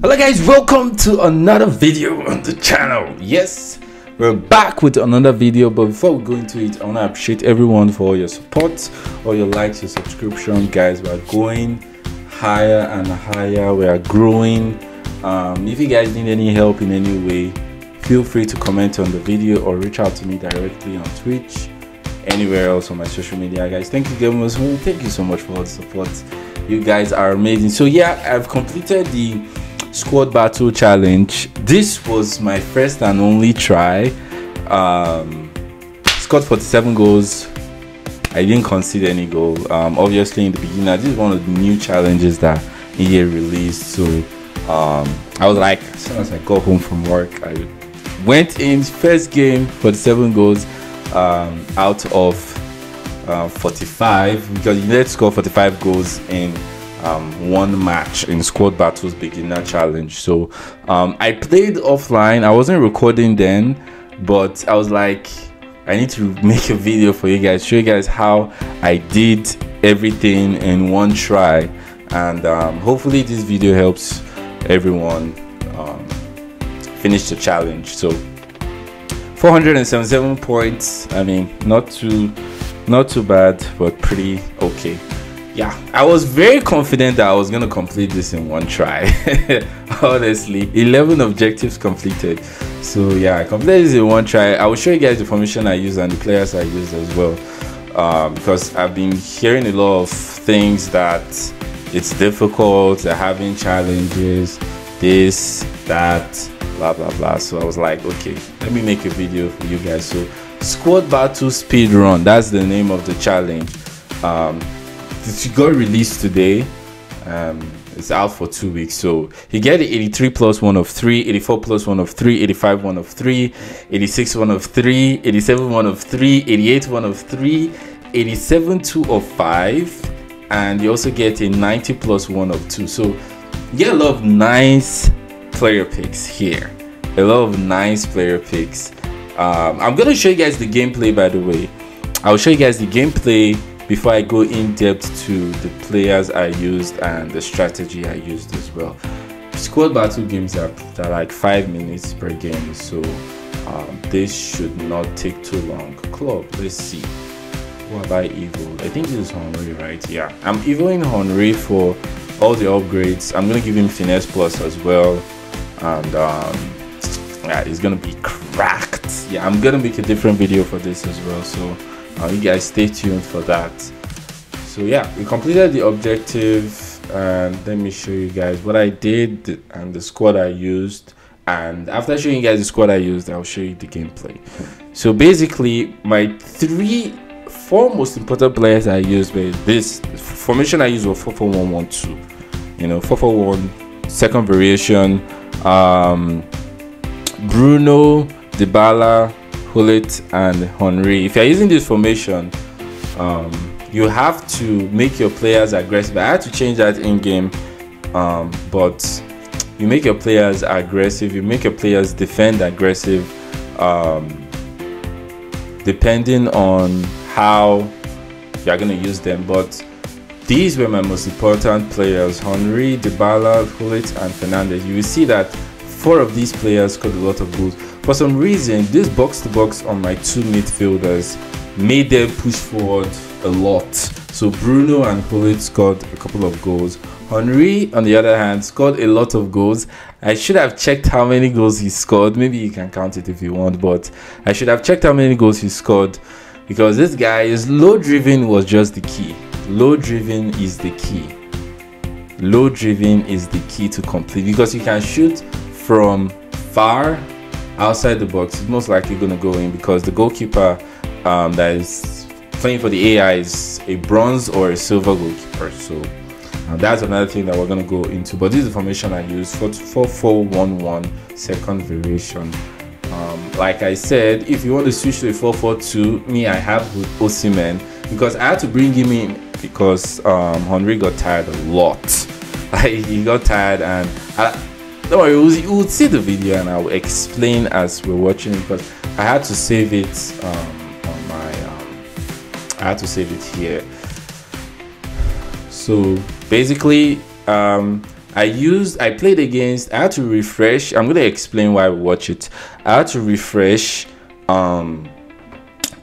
Hello guys, welcome to another video on the channel. Yes, we're back with another video, but before we go into it, I want to appreciate everyone for all your support, all your likes, your subscription. Guys, we're going higher and higher. We are growing. If you guys need any help in any way, feel free to comment on the video or reach out to me directly on Twitch, anywhere else on my social media. Guys, thank you gamers. Thank you so much for all the support. You guys are amazing. So yeah, I've completed the squad battle challenge. This was my first and only try. Scored 47 goals. I didn't concede any goal. Obviously in the beginning, this is one of the new challenges that EA released. So I was like, as soon as I got home from work, I went in first game 47 goals out of 45, because you need to score 45 goals in one match in squad battles beginner challenge. So I played offline. I wasn't recording then, but I was like, I need to make a video for you guys, show you guys how I did everything in one try, and hopefully this video helps everyone finish the challenge. So 477 points. I mean, not too bad, but pretty okay. Yeah, I was very confident that I was going to complete this in one try. Honestly, 11 objectives completed. So yeah, I completed this in one try. I will show you guys the formation I used and the players I used as well, because I've been hearing a lot of things that it's difficult, they're having challenges, this, that, blah blah blah. So I was like, okay, let me make a video for you guys. So squad battle speed run, that's the name of the challenge. It got released today. It's out for 2 weeks. So you get the 83 plus 1 of 3, 84 plus 1 of 3, 85 1 of 3, 86 1 of 3, 87 1 of 3, 88 1 of 3, 87 2 of 5, and you also get a 90 plus 1 of 2. So you get a lot of nice player picks here. A lot of nice player picks. I'm gonna show you guys the gameplay, by the way. I'll show you guys the gameplay before I go in depth to the players I used and the strategy I used as well. Squad battle games are like 5 minutes per game, so this should not take too long. Club, let's see. What have I evo? I think this is Henry, right? Yeah, I'm evoing Henry for all the upgrades. I'm gonna give him finesse plus as well, and yeah, it's gonna be cracked. Yeah, I'm gonna make a different video for this as well, so you guys stay tuned for that. So yeah, we completed the objective, and let me show you guys what I did and the squad I used. And after showing you guys the squad I used, I'll show you the gameplay. So basically, my 4 most important players I used were this formation I used was 4-4-1-1-2. You know, 4-4-1, second variation. Bruno, Dybala, Hullet, and Henry. If you're using this formation, you have to make your players aggressive. I had to change that in game, but you make your players aggressive, you make your players defend aggressive, depending on how you're going to use them. But these were my most important players: Henry, Dybala, Hullet, and Fernandes. You will see that 4 of these players scored a lot of goals. For some reason, this box-to-box on my 2 midfielders made them push forward a lot. So Bruno and Hullet scored a couple of goals. Henry, on the other hand, scored a lot of goals. I should have checked how many goals he scored. Maybe you can count it if you want, but I should have checked how many goals he scored, because this guy is low-driven was just the key. Low-driven is the key. Low-driven is the key to complete, because you can shoot from far outside the box. It's most likely going to go in, because the goalkeeper that is playing for the AI is a bronze or a silver goalkeeper. So that's another thing that we're going to go into. But this is the formation I used for 4-4-1-1 second variation. Like I said, if you want to switch to a 4-4-2, me, I have with Osimhen, because I had to bring him in because Henry got tired a lot. He got tired, and don't worry, you would see the video and I will explain as we're watching it, but I had to save it on my I had to save it here. So basically I I played against, I had to refresh. I'm gonna explain why I watch it. I had to refresh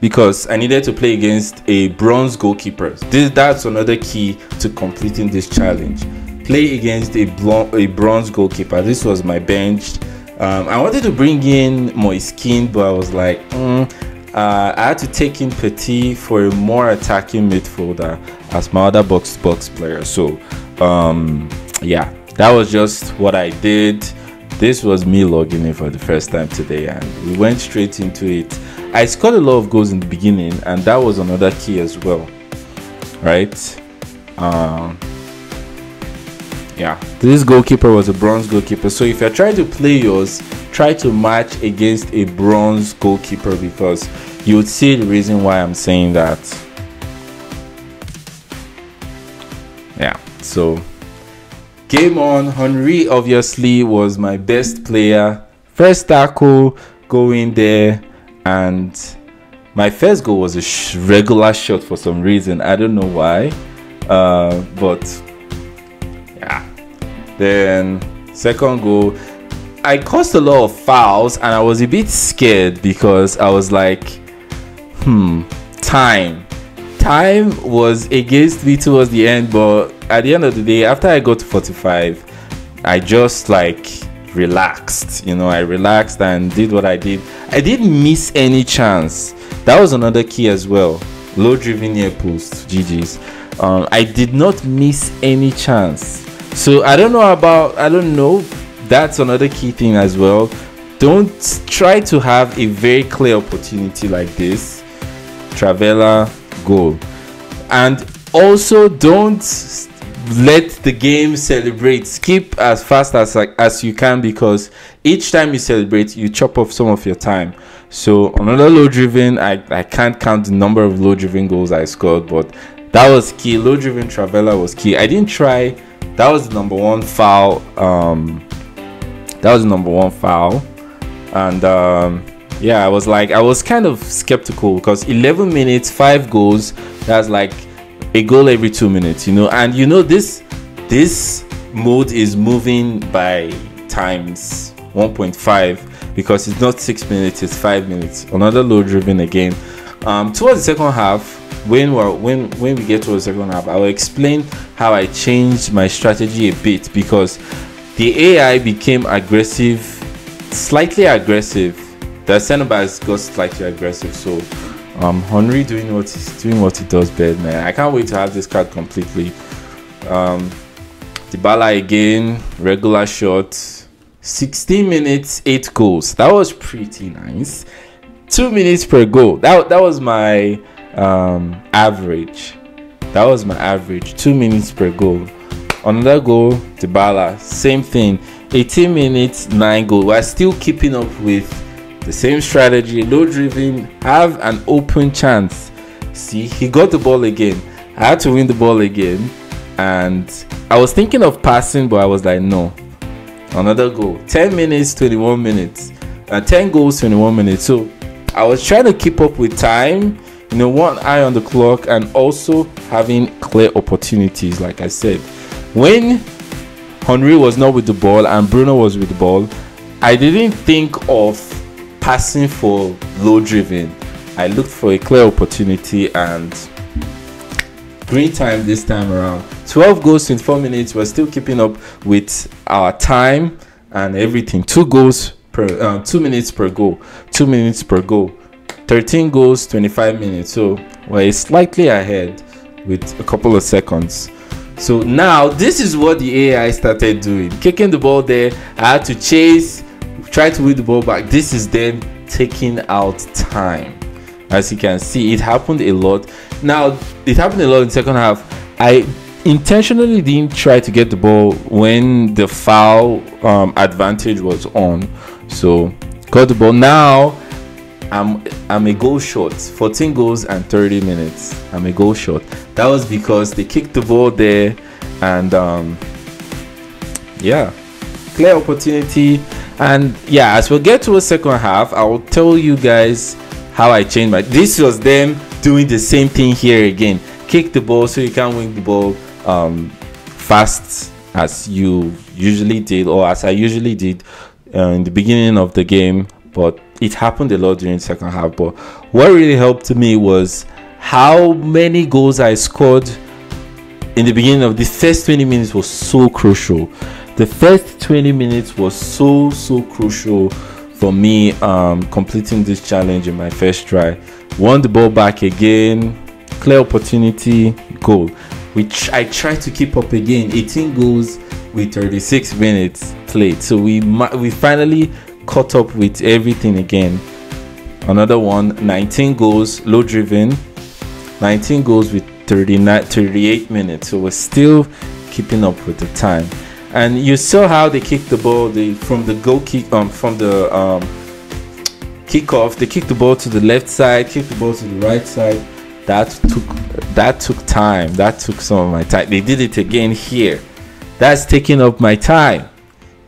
because I needed to play against a bronze goalkeeper. That's another key to completing this challenge. Play against a bronze goalkeeper. This was my bench. I wanted to bring in Moiskin, but I was like, I had to take in Petit for a more attacking midfielder as my other box-to-box player. So, yeah, that was just what I did. This was me logging in for the first time today, and we went straight into it. I scored a lot of goals in the beginning, and that was another key as well, right? Yeah, this goalkeeper was a bronze goalkeeper. So if you're trying to play yours, try to match against a bronze goalkeeper, because you would see the reason why I'm saying that. Yeah, so game on. Henry obviously was my best player. First tackle, go in there, and my first goal was a regular shot for some reason. I don't know why, but yeah. Then second goal, I caused a lot of fouls, and I was a bit scared because I was like, time was against me towards the end. But at the end of the day, after I got to 45, I just like relaxed. I relaxed and did what I did. I didn't miss any chance. That was another key as well. Low driven near post, GG's. I did not miss any chance. So I don't know, that's another key thing as well. Don't try to have a very clear opportunity like this. Travella, goal. And also don't let the game celebrate. Skip as fast as you can, because each time you celebrate, you chop off some of your time. So another low driven, I can't count the number of low driven goals I scored, but that was key. Low driven Travella was key. I didn't try. That was the number one foul. And yeah, I was kind of skeptical, because 11 minutes, 5 goals, that's like a goal every 2 minutes, and this mode is moving by times 1.5, because it's not 6 minutes, it's 5 minutes. Another low driven again. Towards the second half, when we get to the second half, I will explain how I changed my strategy a bit, because the AI became aggressive, slightly aggressive. The center backs got slightly aggressive. So Henry doing what he does best, man. I can't wait to have this card completely. Dybala again, regular shot. 16 minutes, 8 goals. That was pretty nice. 2 minutes per goal. That was my average. That was my average. 2 minutes per goal. Another goal, Dybala, same thing. 18 minutes, 9 goals. We're still keeping up with the same strategy. Low driven, have an open chance. See, he got the ball again. I had to win the ball again, and I was thinking of passing, but I was like, no. Another goal. 10 minutes, 21 minutes. 10 goals, 21 minutes. So I was trying to keep up with time, one eye on the clock, and also having clear opportunities. Like I said, when Henry was not with the ball and Bruno was with the ball, I didn't think of passing for low driven. I looked for a clear opportunity, and green time this time around. 12 goals in 4 minutes. We're still keeping up with our time and everything. 2 goals per 2 minutes per goal. 2 minutes per goal. 13 goals, 25 minutes. So we're slightly ahead with a couple of seconds. So now this is what the AI started doing. Kicking the ball there. I had to chase, try to win the ball back. This is then taking out time. As you can see, it happened a lot. Now it happened a lot in the second half. I intentionally didn't try to get the ball when the foul advantage was on. So got the ball. Now I'm a goal short. 14 goals and 30 minutes. I'm a goal short. That was because they kicked the ball there, and yeah, clear opportunity. And yeah, as we get to a second half, I will tell you guys how I changed my. This was them doing the same thing here again. Kick the ball so you can win the ball fast as you usually did, or as I usually did in the beginning of the game, but it happened a lot during the second half. But what really helped me was how many goals I scored in the beginning of the first 20 minutes was so crucial. The first 20 minutes was so crucial for me completing this challenge in my first try. Won the ball back again, clear opportunity, goal, which I tried to keep up again. 18 goals with 36 minutes played. So we finally caught up with everything again. Another one, 19 goals, low driven, 19 goals with 38 minutes. So we're still keeping up with the time. And you saw how they kicked the ball from the goal kick, from the kickoff. They kicked the ball to the left side, kicked the ball to the right side. That took time. That took some of my time. They did it again here. That's taking up my time,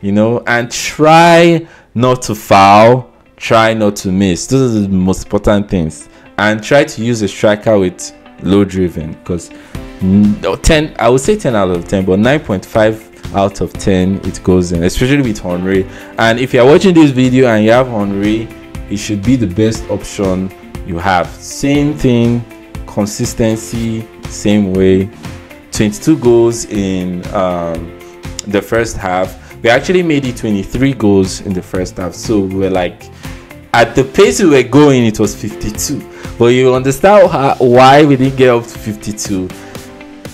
you know. And try not to foul, try not to miss. Those are the most important things. And try to use a striker with low driven, because 10, I would say 10 out of 10, but 9.5 out of 10 it goes in, especially with Henry. And if you're watching this video and you have Henry, it should be the best option you have. Same thing, consistency, same way. 22 goals in the first half. We actually made it 23 goals in the first half, so we were like, at the pace we were going, it was 52. But you understand why we didn't get up to 52,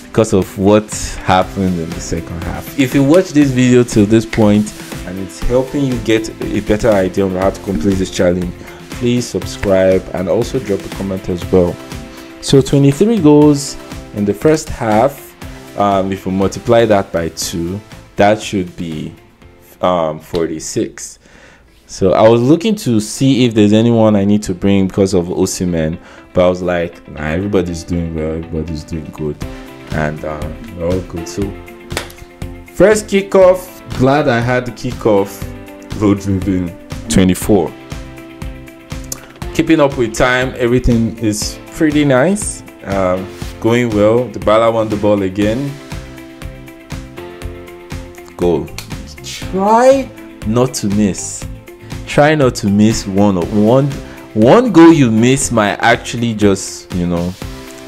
because of what happened in the second half. If you watch this video till this point and it's helping you get a better idea on how to complete this challenge, please subscribe and also drop a comment as well. So 23 goals in the first half. If we multiply that by 2, that should be 46. So I was looking to see if there's anyone I need to bring because of Osimhen, but I was like, nah, everybody's doing well, everybody's doing good, and we're all good. So first kickoff, glad I had the kickoff, low driven, 24. Keeping up with time, everything is pretty nice, going well. Dybala won the ball again, goal. Try not to miss. Try not to miss one goal you miss might actually just, you know,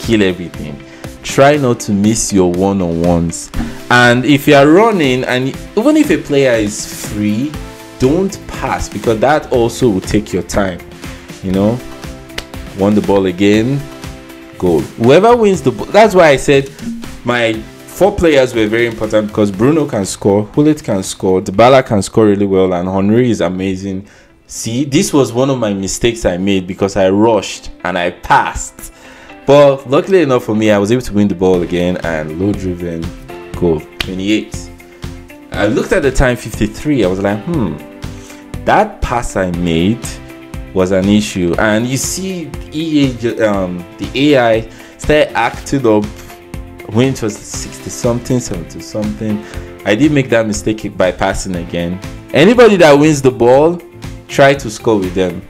kill everything. Try not to miss your one-on-ones. And if you are running, and even if a player is free, don't pass, because that also will take your time, you know. Won the ball again, goal. Whoever wins the ball, that's why I said my 4 players were very important, because Bruno can score, Gullit can score, Dybala can score really well, and Henry is amazing. See, this was one of my mistakes I made because I rushed and I passed. But luckily enough for me, I was able to win the ball again, and low driven, goal, 28. I looked at the time, 53. I was like, that pass I made was an issue. And you see, the AI started acting up when it was 60 something, 70 something. I did make that mistake by passing again. Anybody that wins the ball, try to score with them.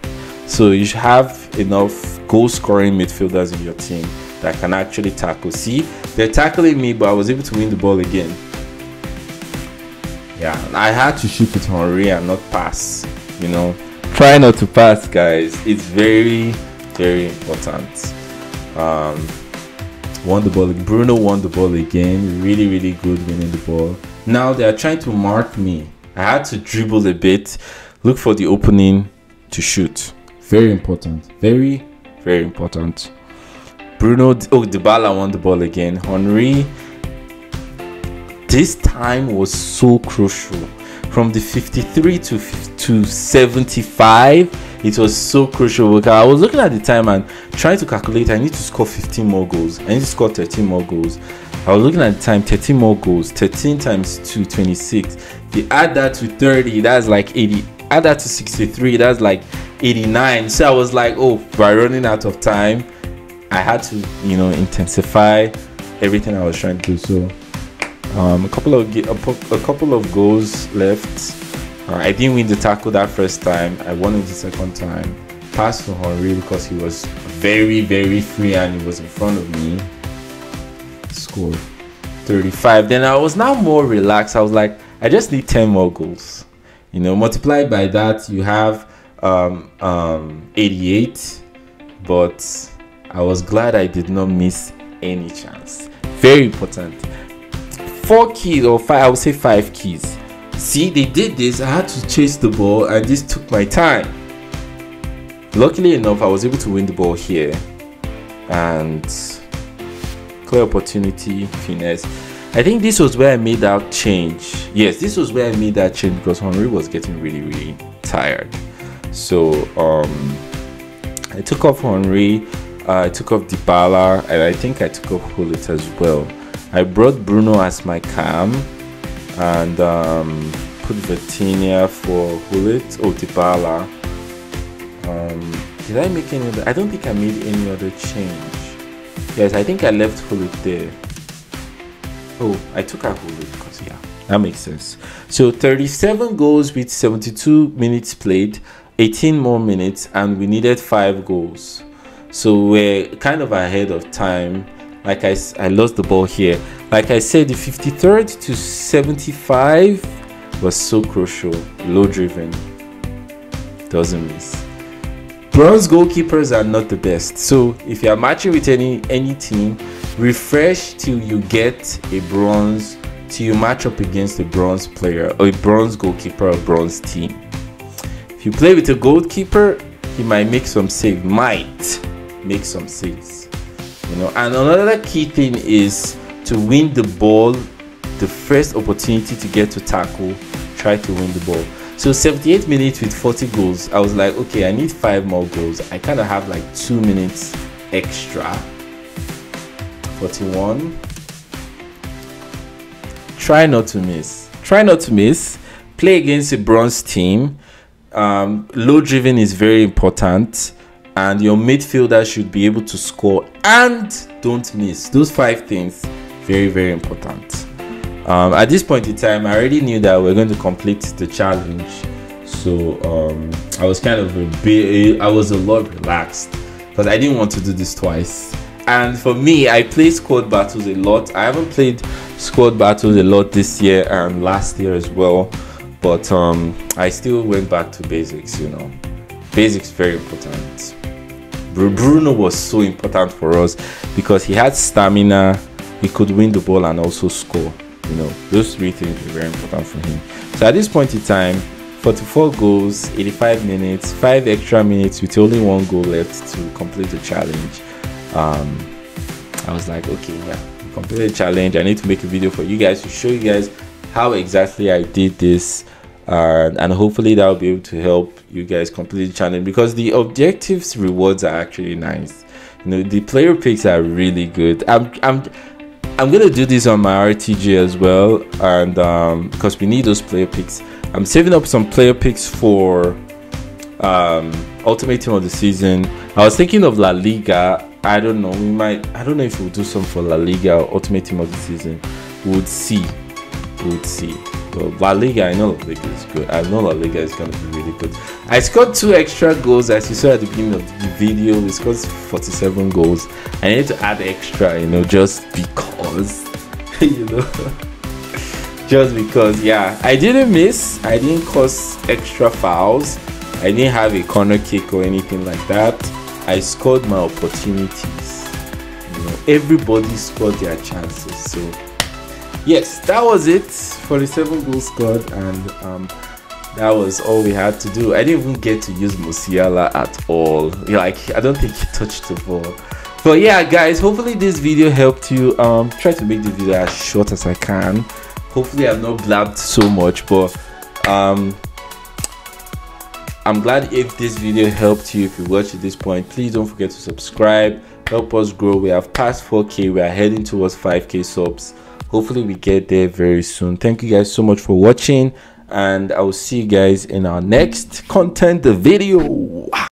So you should have enough goal scoring midfielders in your team that can actually tackle. See, they're tackling me, but I was able to win the ball again. Yeah, I had to shoot with Henry and not pass, you know. Try not to pass, guys. It's very, very important. Won the ball. Bruno won the ball again. Really, really good winning the ball. Now they are trying to mark me. I had to dribble a bit, look for the opening to shoot. Very important. Very, very important. Dybala won the ball again. Henry, this time was so crucial. From the 53 to 75, it was so crucial, because I was looking at the time and trying to calculate, I need to score 15 more goals. I need to score 13 more goals. I was looking at the time, 13 more goals. 13 times 2, 26. If you add that to 30, that's like 80. Add that to 63, that's like 89. So I was like, oh, by running out of time, I had to, you know, intensify everything I was trying to do. So a couple of goals left. I didn't win the tackle that first time. I won it the second time. Passed to Henry because he was very, very free and he was in front of me. Scored. 35. Then I was now more relaxed. I was like, I just need 10 more goals. You know, multiplied by that, you have 88. But I was glad I did not miss any chance. Very important. 4 keys, or 5, I would say 5 keys. See, they did this. I had to chase the ball, and this took my time. Luckily enough, I was able to win the ball here, and clear opportunity, finesse. I think this was where I made that change. Yes, this was where I made that change because Henry was getting really tired. So I took off Henry, I took off Dybala, and I think I took off Gullit as well. I brought Bruno as my cam, and put Vitinha for Gullit. Oh, Dybala. Did I make any other? I don't think I made any other change. Yes, I think I left Gullit there. Oh, I took out Gullit because, yeah, that makes sense. So 37 goals with 72 minutes played, 18 more minutes, and we needed 5 goals. So we're kind of ahead of time. Like I lost the ball here. Like I said, the 53rd to 75 was so crucial. Low driven. Doesn't miss. Bronze goalkeepers are not the best. So if you are matching with any team, refresh till you get a bronze, till you match up against a bronze player or a bronze goalkeeper or a bronze team. If you play with a goalkeeper, he might make some saves. You know, and another key thing is to win the ball. The first opportunity to get to tackle, try to win the ball. So 78 minutes with 40 goals. I was like, okay, I need 5 more goals. I kind of have like 2 minutes extra. 41. Try not to miss. Play against a bronze team. Low driven is very important, and your midfielder should be able to score and don't miss. Those 5 things, very important. At this point in time, I already knew that we're going to complete the challenge, so I was kind of I was a lot relaxed because I didn't want to do this twice. And for me, I play squad battles a lot. I haven't played squad battles a lot this year and last year as well, but I still went back to basics. You know, basics very important. Bruno was so important for us because he had stamina, he could win the ball and also score. You know, those 3 things were very important for him. So at this point in time, 44 goals, 85 minutes, 5 extra minutes with only 1 goal left to complete the challenge. I was like, okay, yeah, complete the challenge. I need to make a video for you guys to show you guys how exactly I did this, and hopefully that will be able to help you guys complete the challenge, because the objectives rewards are actually nice. You know, the player picks are really good. I'm gonna do this on my RTG as well, and because we need those player picks. I'm saving up some player picks for Ultimate Team of the Season. I was thinking of La Liga. I don't know, I don't know if we'll do some for La Liga or Ultimate Team of the Season. We would see. But La Liga, I know La Liga is good. I know La Liga is gonna be really good. I scored 2 extra goals, as you saw at the beginning of the video. We scored 47 goals. I need to add extra, you know, just because, you know, just because. Yeah, I didn't miss. I didn't cause extra fouls. I didn't have a corner kick or anything like that. I scored my opportunities. You know, everybody scored their chances. So yes, that was it. 47 goals scored, and that was all we had to do. I didn't even get to use Musiala at all. Like, I don't think he touched the ball. But yeah, guys, hopefully this video helped you. Try to make the video as short as I can. Hopefully I've not blabbed so much, but I'm glad if this video helped you. If you watched at this point, please don't forget to subscribe. Help us grow. We have passed 4K. We are heading towards 5K subs. Hopefully we get there very soon. Thank you guys so much for watching, and I will see you guys in our next content video.